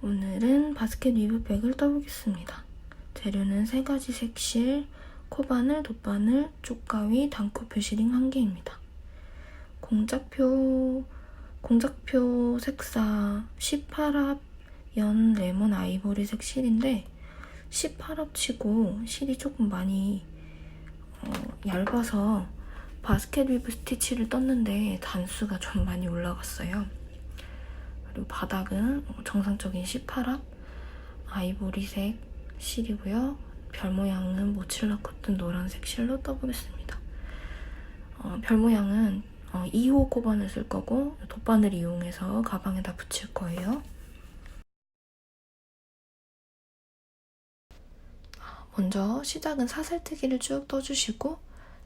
오늘은 바스켓 위브백을 떠보겠습니다. 재료는 3가지 색실, 코바늘, 돗바늘, 쪽가위, 단코 표시링 1개입니다. 공작표 색사 18합 연 레몬 아이보리색 실인데 18합 치고 실이 조금 많이 얇아서 바스켓 위브 스티치를 떴는데 단수가 좀 많이 올라갔어요. 그리고 바닥은 정상적인 18합 아이보리색 실이고요. 별 모양은 모칠라 코튼 노란색 실로 떠보겠습니다. 별 모양은 2호 코바늘 쓸 거고 돗바늘 이용해서 가방에다 붙일 거예요. 먼저 시작은 사슬뜨기를 쭉 떠주시고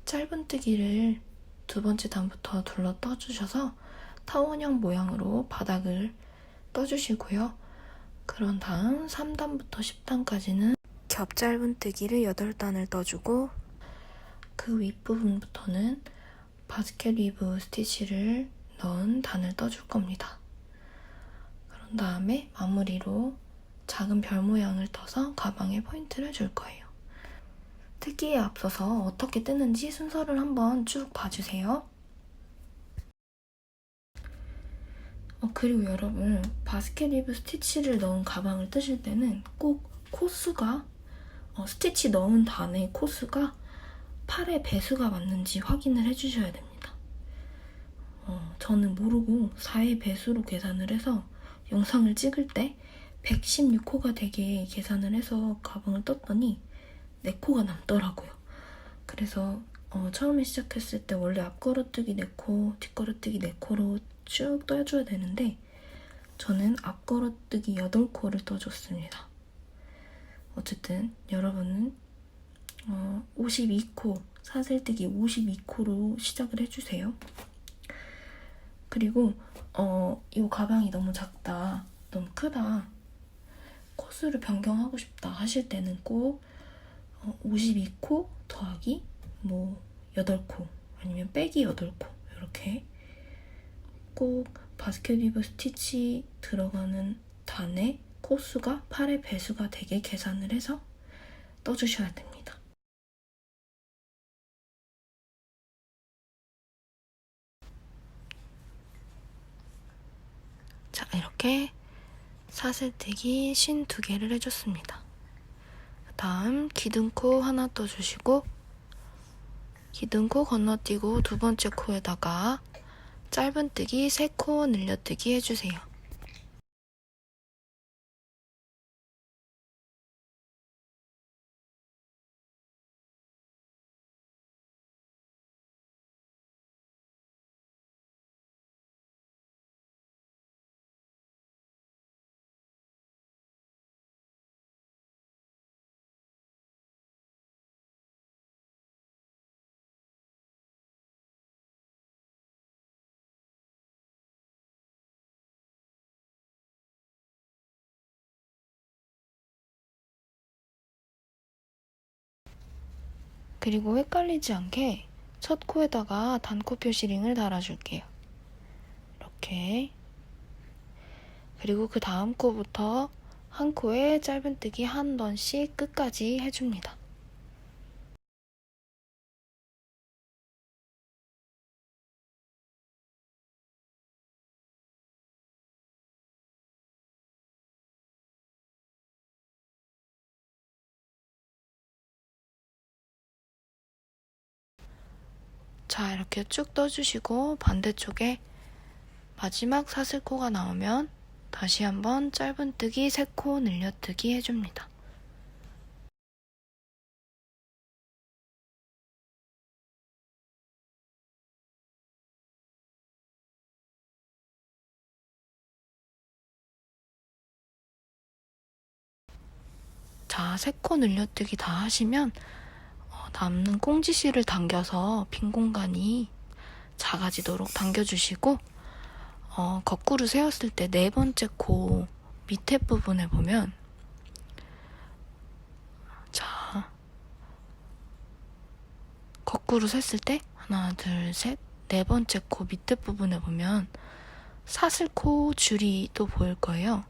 짧은뜨기를 두 번째 단부터 둘러 떠주셔서 타원형 모양으로 바닥을 떠주시고요. 그런 다음 3단부터 10단까지는 겹 짧은뜨기를 8단을 떠주고 그 윗부분부터는 바스켓 위브 스티치를 넣은 단을 떠줄 겁니다. 그런 다음에 마무리로 작은 별 모양을 떠서 가방에 포인트를 줄 거예요. 뜨기에 앞서서 어떻게 뜨는지 순서를 한번 쭉 봐주세요. 그리고 여러분, 바스켓 위브 스티치를 넣은 가방을 뜨실 때는 꼭 코수가 스티치 넣은 단의 코수가 팔의 배수가 맞는지 확인을 해주셔야 됩니다. 저는 모르고 4의 배수로 계산을 해서 영상을 찍을 때 116호가 되게 계산을 해서 가방을 떴더니 4코가 남더라고요. 그래서 처음에 시작했을 때 원래 앞걸어뜨기 4코, 뒷걸어뜨기 4코로 쭉 떠줘야 되는데 저는 앞걸어뜨기 8코를 떠줬습니다. 어쨌든 여러분은 52코, 사슬뜨기 52코로 시작을 해주세요. 그리고 이 가방이 너무 작다, 너무 크다, 코수를 변경하고 싶다 하실 때는 꼭 52코 더하기 8코 아니면 빼기 8코 이렇게 꼭 바스켓 위브 스티치 들어가는 단의 코수가 8의 배수가 되게 계산을 해서 떠주셔야 됩니다. 자, 이렇게 사슬뜨기 52개를 해줬습니다. 다음 기둥코 하나 떠주시고 기둥코 건너뛰고 두 번째 코에다가 짧은뜨기 3코 늘려뜨기 해주세요. 그리고 헷갈리지 않게 첫 코에다가 단코 표시링을 달아줄게요. 이렇게. 그리고 그 다음 코부터 한 코에 짧은뜨기 한 번씩 끝까지 해줍니다. 자, 이렇게 쭉 떠주시고 반대쪽에 마지막 사슬코가 나오면 다시 한번 짧은뜨기 3코 늘려뜨기 해줍니다. 자, 3코 늘려뜨기 다 하시면 남는 꽁지실을 당겨서 빈 공간이 작아지도록 당겨주시고 거꾸로 세웠을 때 4번째 코 밑에 부분에 보면 자, 거꾸로 셌을 때 하나, 둘, 셋, 4번째 코 밑에 부분에 보면 사슬코 줄이 또 보일 거예요.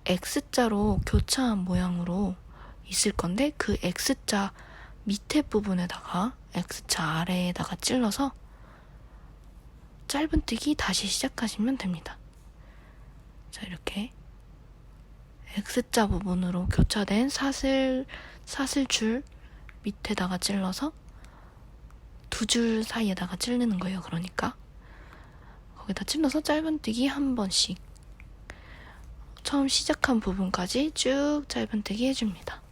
X자로 교차한 모양으로 있을 건데 그 X자 밑에 부분에다가 X자 아래에다가 찔러서 짧은뜨기 다시 시작하시면 됩니다. 자, 이렇게 X자 부분으로 교차된 사슬줄 밑에다가 찔러서 두 줄 사이에다가 찌르는 거예요. 그러니까 거기다 찔러서 짧은뜨기 한 번씩 처음 시작한 부분까지 쭉 짧은뜨기 해줍니다.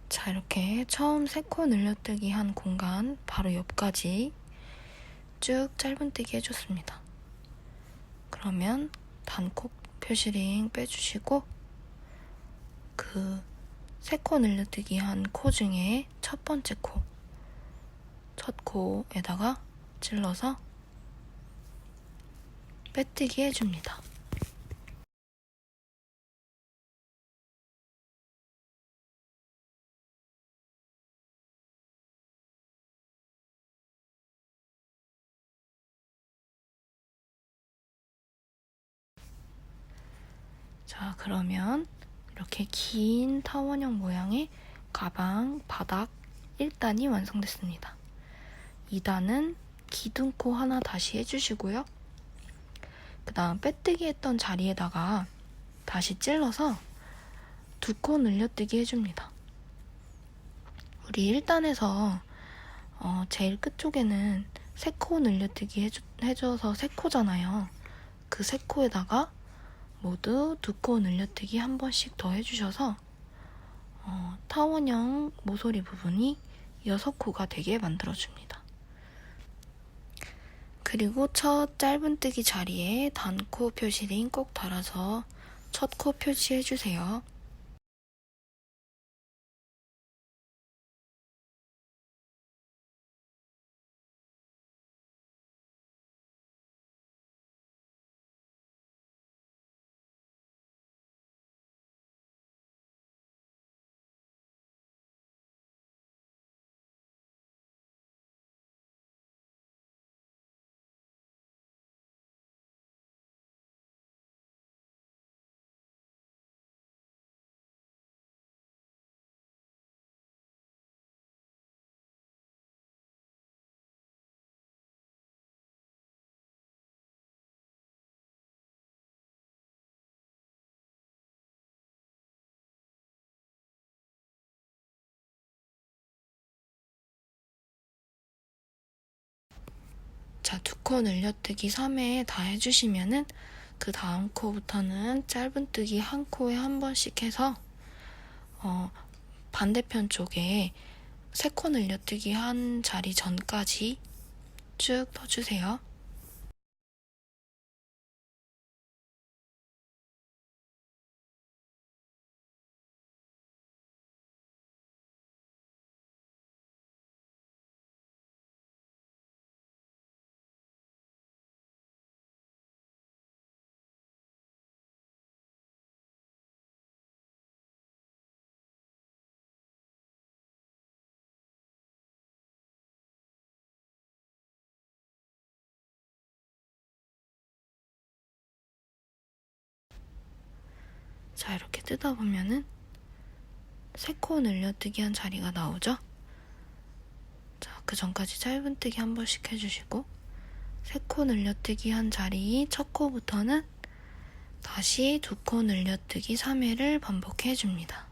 자, 이렇게 처음 3코 늘려뜨기 한 공간 바로 옆까지 쭉 짧은뜨기 해줬습니다. 그러면 단코 표시링 빼주시고 그 3코 늘려뜨기 한 코 중에 첫 번째 코, 첫 코에다가 찔러서 빼뜨기 해줍니다. 자, 그러면 이렇게 긴 타원형 모양의 가방 바닥 1단이 완성됐습니다. 2단은 기둥코 하나 다시 해주시고요. 그 다음 빼뜨기 했던 자리에다가 다시 찔러서 2코 늘려뜨기 해줍니다. 우리 1단에서 제일 끝쪽에는 3코 늘려뜨기 해줘서 3코잖아요. 그 3코에다가 모두 2코 늘려뜨기 한 번씩 더 해주셔서 타원형 모서리 부분이 6코가 되게 만들어줍니다. 그리고 첫 짧은뜨기 자리에 단코 표시링 꼭 달아서 첫 코 표시해주세요. 자, 2코 늘려뜨기 3회 다 해주시면은 그 다음 코부터는 짧은뜨기 한 코에 한 번씩 해서 반대편 쪽에 3코 늘려뜨기 한 자리 전까지 쭉 떠주세요. 자, 이렇게 뜯어보면은 3코 늘려뜨기 한 자리가 나오죠? 자, 그 전까지 짧은뜨기 한 번씩 해주시고 3코 늘려뜨기 한 자리 첫 코부터는 다시 2코 늘려뜨기 3회를 반복해줍니다.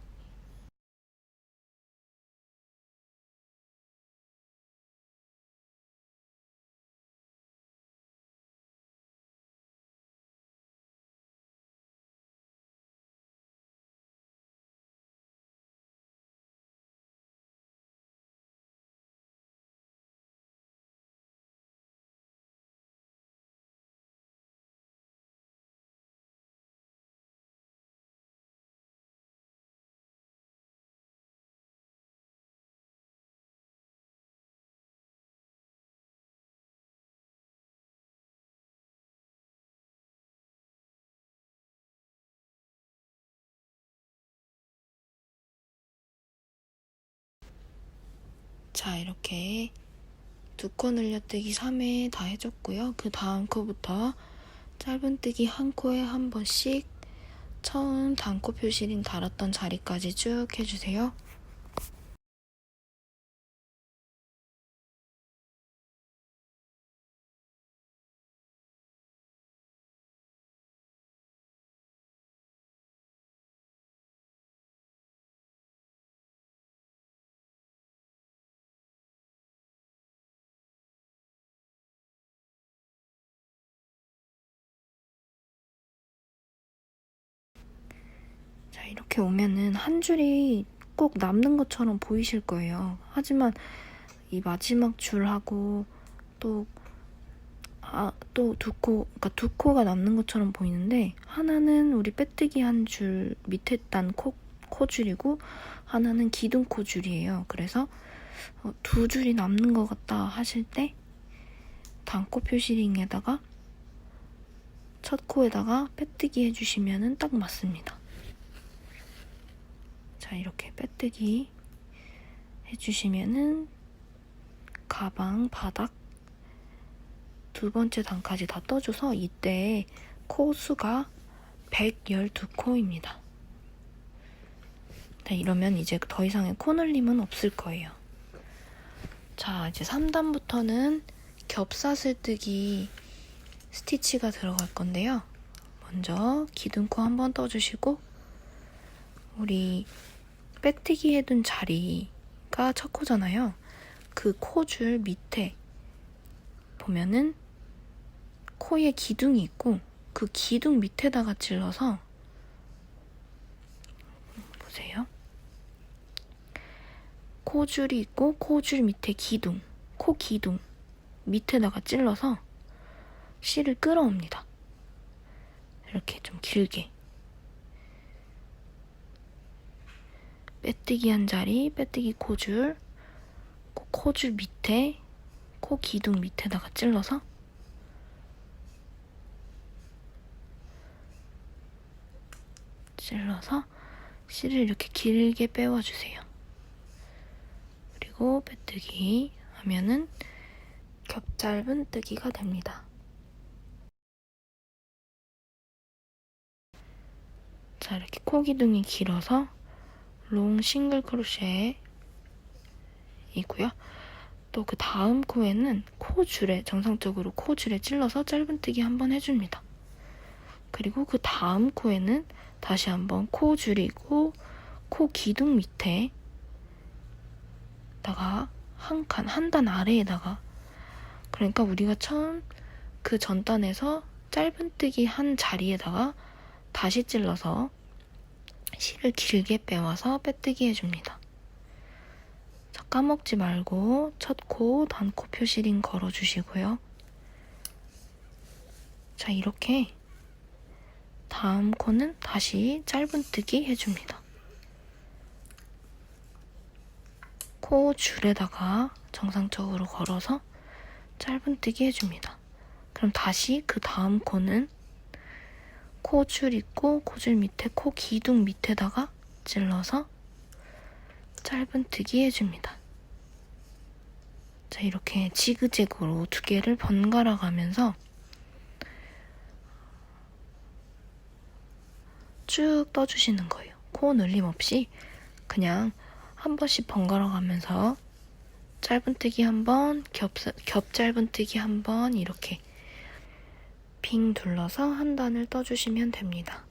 자, 이렇게 두 코 늘려뜨기 3회 다 해줬고요. 그 다음 코부터 짧은뜨기 한 코에 한 번씩 처음 단코 표시링 달았던 자리까지 쭉 해주세요. 자, 이렇게 오면은 한 줄이 꼭 남는 것처럼 보이실 거예요. 하지만 이 마지막 줄하고 또 두 코, 그러니까 두 코가 남는 것처럼 보이는데 하나는 우리 빼뜨기 한 줄 밑에 단 코줄이고 하나는 기둥 코줄이에요. 그래서 두 줄이 남는 것 같다 하실 때 단코 표시링에다가 첫 코에다가 빼뜨기 해주시면 딱 맞습니다. 자, 이렇게 빼뜨기 해주시면은 가방, 바닥 두 번째 단까지 다 떠줘서 이때 코 수가 112코입니다. 네, 이러면 이제 더 이상의 코늘림은 없을 거예요. 자, 이제 3단부터는 겹사슬뜨기 스티치가 들어갈 건데요. 먼저 기둥코 한번 떠주시고 우리 빼뜨기 해둔 자리가 첫 코잖아요. 그 코줄 밑에 보면은 코에 기둥이 있고 그 기둥 밑에다가 찔러서 보세요. 코줄이 있고 코줄 밑에 기둥, 코 기둥 밑에다가 찔러서 실을 끌어옵니다. 이렇게 좀 길게. 빼뜨기 한 자리, 빼뜨기 코줄, 코줄 밑에, 코 기둥 밑에다가 찔러서 실을 이렇게 길게 빼와주세요. 그리고 빼뜨기 하면은 겹짧은 뜨기가 됩니다. 자, 이렇게 코 기둥이 길어서 롱 싱글 크로셰이고요. 또 그 다음 코에는 코줄에 정상적으로 코줄에 찔러서 짧은뜨기 한번 해줍니다. 그리고 그 다음 코에는 다시 한번 코 줄이고 코 기둥 밑에다가 한 단 아래에다가 그러니까 우리가 처음 그 전단에서 짧은뜨기 한 자리에다가 다시 찔러서 실을 길게 빼와서 빼뜨기 해줍니다. 자, 까먹지 말고 첫 코, 단코 표시링 걸어주시고요. 자, 이렇게 다음 코는 다시 짧은뜨기 해줍니다. 코 줄에다가 정상적으로 걸어서 짧은뜨기 해줍니다. 그럼 다시 그 다음 코는 코줄 있고 코줄 밑에 코 기둥 밑에다가 찔러서 짧은뜨기 해줍니다. 자, 이렇게 지그재그로 두 개를 번갈아 가면서 쭉 떠주시는 거예요. 코 늘림 없이 그냥 한 번씩 번갈아 가면서 짧은뜨기 한 번, 겹 짧은뜨기 한 번 이렇게 빙 둘러서 한 단을 떠주시면 됩니다.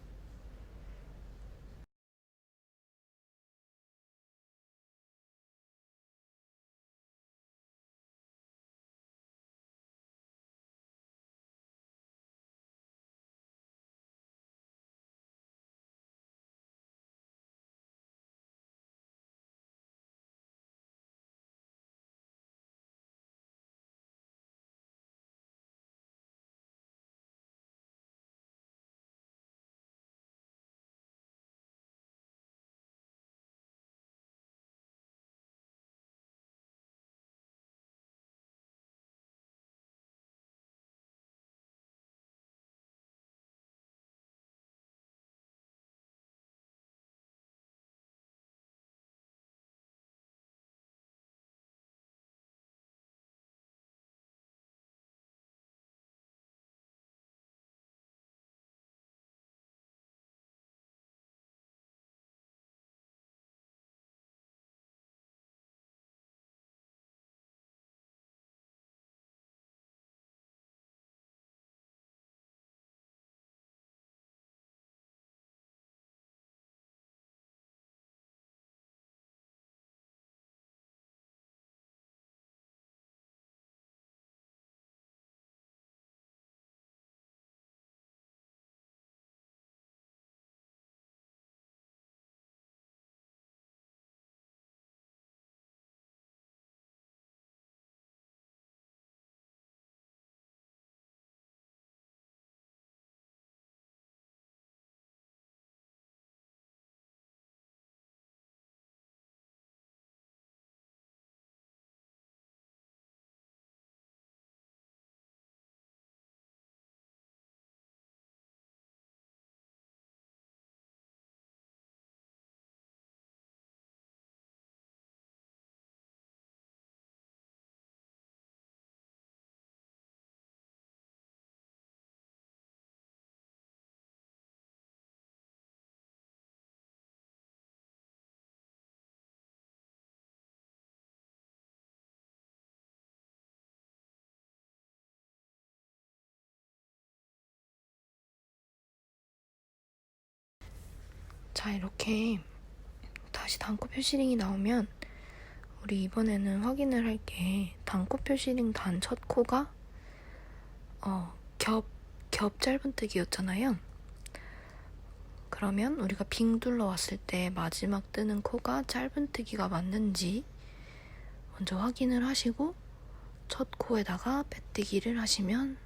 자, 이렇게 다시 단코표 시링이 나오면 우리 이번에는 확인을 할 게 단코표 시링 단 첫 코가 겹 짧은뜨기였잖아요. 그러면 우리가 빙 둘러왔을 때 마지막 뜨는 코가 짧은뜨기가 맞는지 먼저 확인을 하시고 첫 코에다가 빼뜨기를 하시면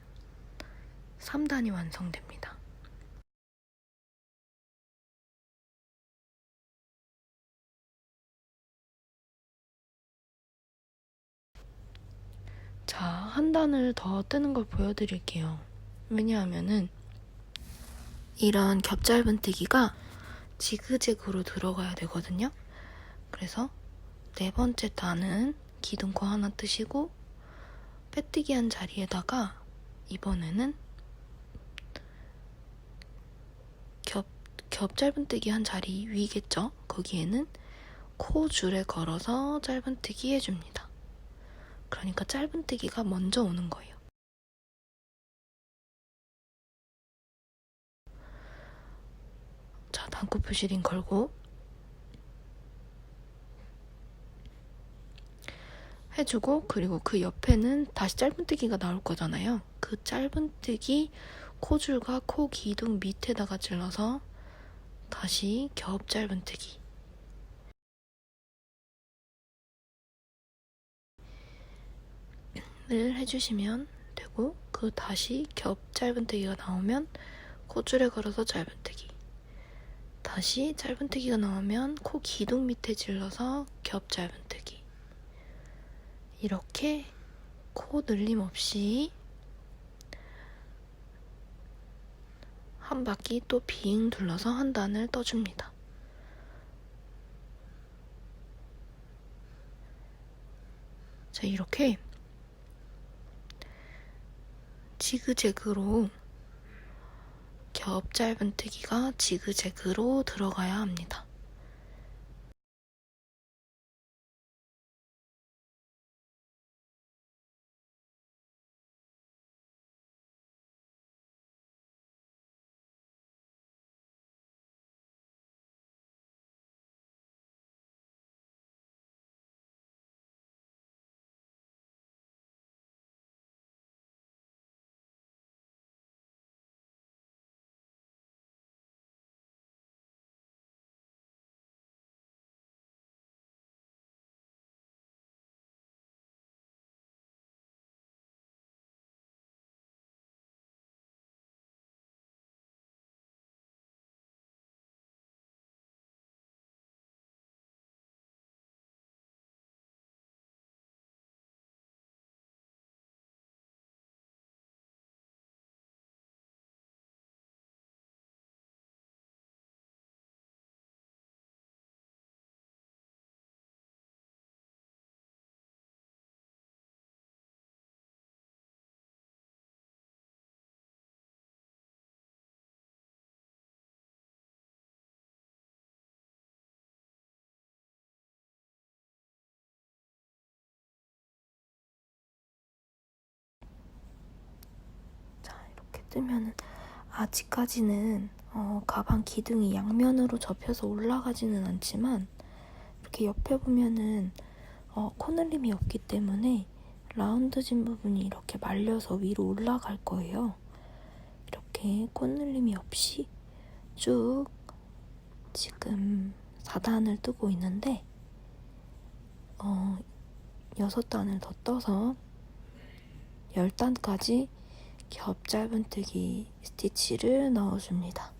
3단이 완성됩니다. 자, 한 단을 더 뜨는 걸 보여드릴게요. 왜냐하면은 이런 겹 짧은뜨기가 지그재그로 들어가야 되거든요. 그래서 네 번째 단은 기둥코 하나 뜨시고 빼뜨기 한 자리에다가 이번에는 겹 짧은뜨기 한 자리 위겠죠? 거기에는 코 줄에 걸어서 짧은뜨기 해줍니다. 그러니까 짧은뜨기가 먼저 오는 거예요. 자, 단코표 시링 걸고 해주고, 그리고 그 옆에는 다시 짧은뜨기가 나올 거잖아요. 그 짧은뜨기 코줄과 코 기둥 밑에다가 찔러서 다시 겹 짧은뜨기 를 해주시면 되고, 그 다시 겹 짧은뜨기가 나오면 코줄에 걸어서 짧은뜨기, 다시 짧은뜨기가 나오면 코 기둥 밑에 찔러서 겹 짧은뜨기, 이렇게 코 늘림 없이 한 바퀴 또 빙 둘러서 한 단을 떠줍니다. 자, 이렇게 지그재그로 겹 짧은뜨기가 지그재그로 들어가야 합니다. 이렇게 뜨면은 아직까지는 가방 기둥이 양면으로 접혀서 올라가지는 않지만, 이렇게 옆에 보면은 코늘림이 없기 때문에 라운드진 부분이 이렇게 말려서 위로 올라갈 거예요. 이렇게 코늘림이 없이 쭉 지금 4단을 뜨고 있는데 6단을 더 떠서 10단까지 겹 짧은뜨기 스티치를 넣어줍니다.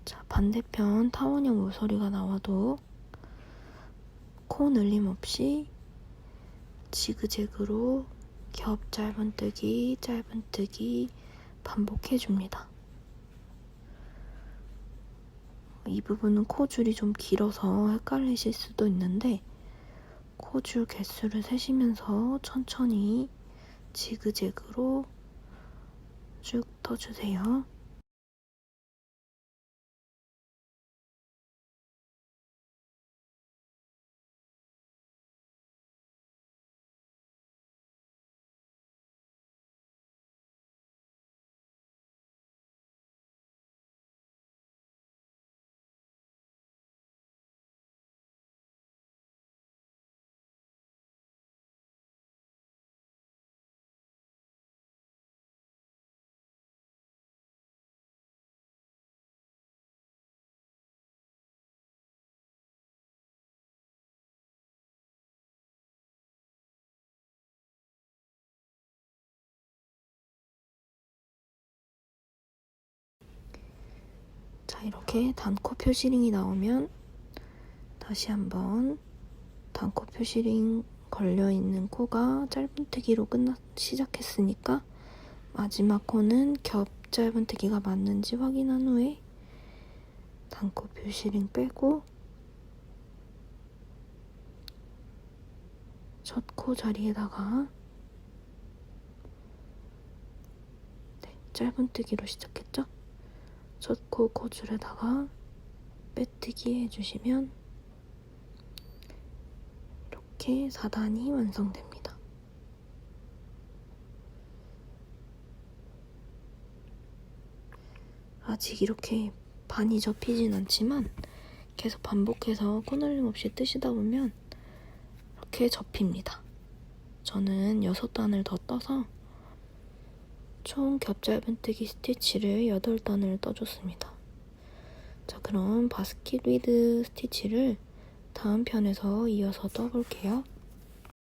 자, 반대편 타원형 모서리가 나와도 코 늘림 없이 지그재그로 겹 짧은뜨기 짧은뜨기 반복해줍니다. 이 부분은 코줄이 좀 길어서 헷갈리실 수도 있는데 코줄 개수를 세시면서 천천히 지그재그로 쭉 떠주세요. 자, 이렇게 단코 표시링이 나오면 다시 한번 단코 표시링 걸려있는 코가 짧은뜨기로 시작했으니까 마지막 코는 겹 짧은뜨기가 맞는지 확인한 후에 단코 표시링 빼고 첫 코 자리에다가 짧은뜨기로 시작했죠? 첫 코 코줄에다가 빼뜨기 해주시면 이렇게 4단이 완성됩니다. 아직 이렇게 반이 접히진 않지만 계속 반복해서 코널림 없이 뜨시다 보면 이렇게 접힙니다. 저는 6단을 더 떠서 총 겹 짧은뜨기 스티치를 8단을 떠줬습니다. 자, 그럼 바스킷 위드 스티치를 다음 편에서 이어서 떠볼게요.